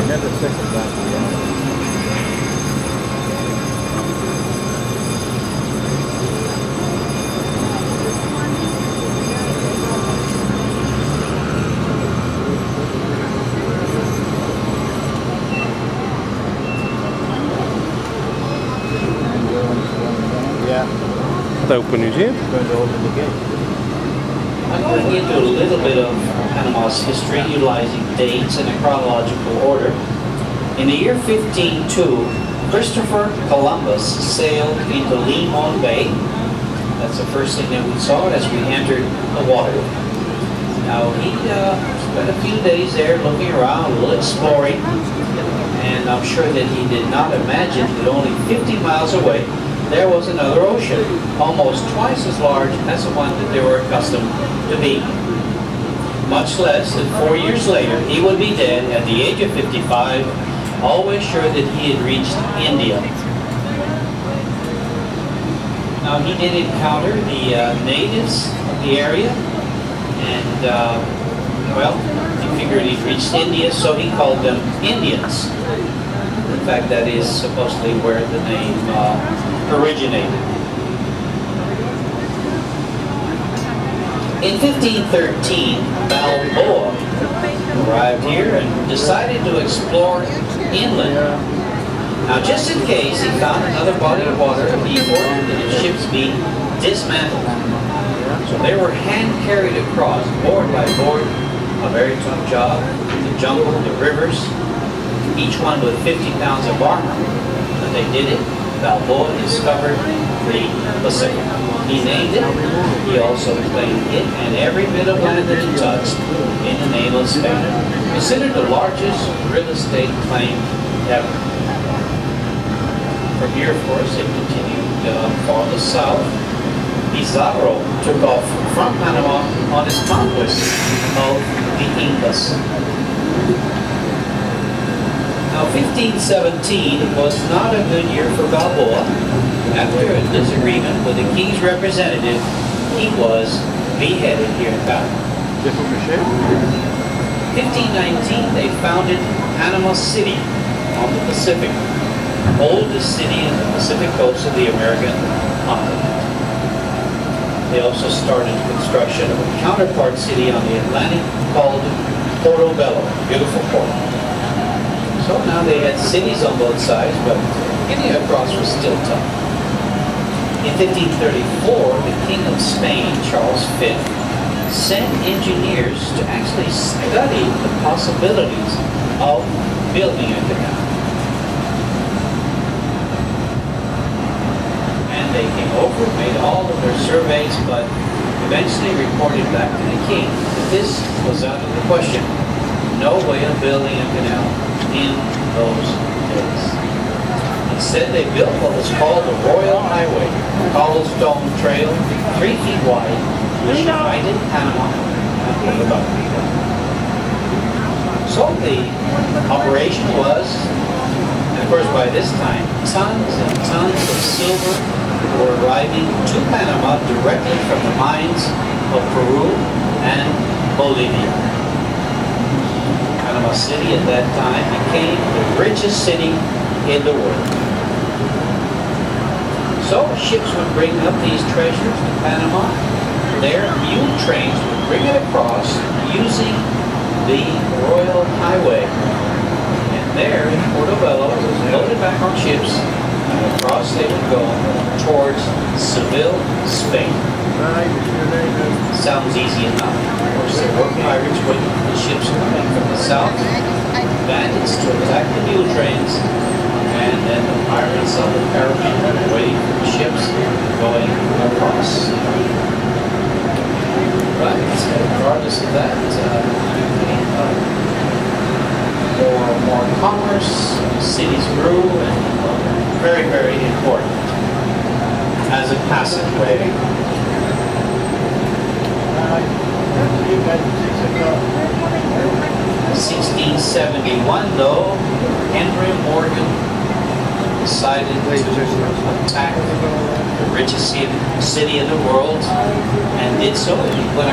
never second that. Het Open Museum. I'm going to into a little bit of Panama's history, utilizing dates in a chronological order. In the year 1502, Christopher Columbus sailed into Limon Bay. That's the first thing that we saw as we entered the water. Now he spent a few days there looking around, a little exploring, and I'm sure that he did not imagine that only 50 miles away there was another ocean, almost twice as large as the one that they were accustomed to be. Much less than 4 years later, he would be dead at the age of 55, always sure that he had reached India. Now he did encounter the natives of the area, and well, he figured he'd reached India, so he called them Indians. In fact, that is supposedly where the name originated. In 1513, Balboa arrived here and decided to explore inland. Now, just in case he found another body of water, he ordered that his ships be dismantled. So they were hand-carried across, board by board, a very tough job. The jungle, the rivers, each one with 50 pounds of armor. But they did it. Balboa discovered the Pacific. He named it. He also claimed it and every bit of land that he touched in the name of Spain. Considered the largest real estate claim ever. From here, of course, it continued farther south. Pizarro took off from Panama on his conquest of the Incas. Now, 1517 was not a good year for Balboa. After a disagreement with the king's representative, he was beheaded here in Panama. 1519, they founded Panama City on the Pacific, oldest city in the Pacific coast of the American continent. They also started construction of a counterpart city on the Atlantic called Portobello, beautiful port. So now they had cities on both sides, but getting across was still tough. In 1534, the King of Spain, Charles V, sent engineers to actually study the possibilities of building a canal. And they came over, made all of their surveys, but eventually reported back to the king that this was out of the question. No way of building a canal in those days. Instead, they built what was called the Royal Highway, a cobblestone trail 3 feet wide, which divided Panama and about. So the operation was, and of course by this time, tons and tons of silver were arriving to Panama directly from the mines of Peru and Bolivia. Panama City at that time became the richest city in the world. So ships would bring up these treasures to Panama. Their mule trains would bring it across using the Royal Highway. And there in Portobello, it was loaded back on ships, and across they would go towards Seville, Spain. Sounds easy enough. Of course, there were pirates with the ships coming from the south, bandits to attack the mule trains, and then the pirates of the Caribbean waiting for the ships going across. But regardless of that, more commerce, cities grew, and very, very important as a passageway. 1671, though, Henry Morgan decided to attack the richest city in the world, and did so. He went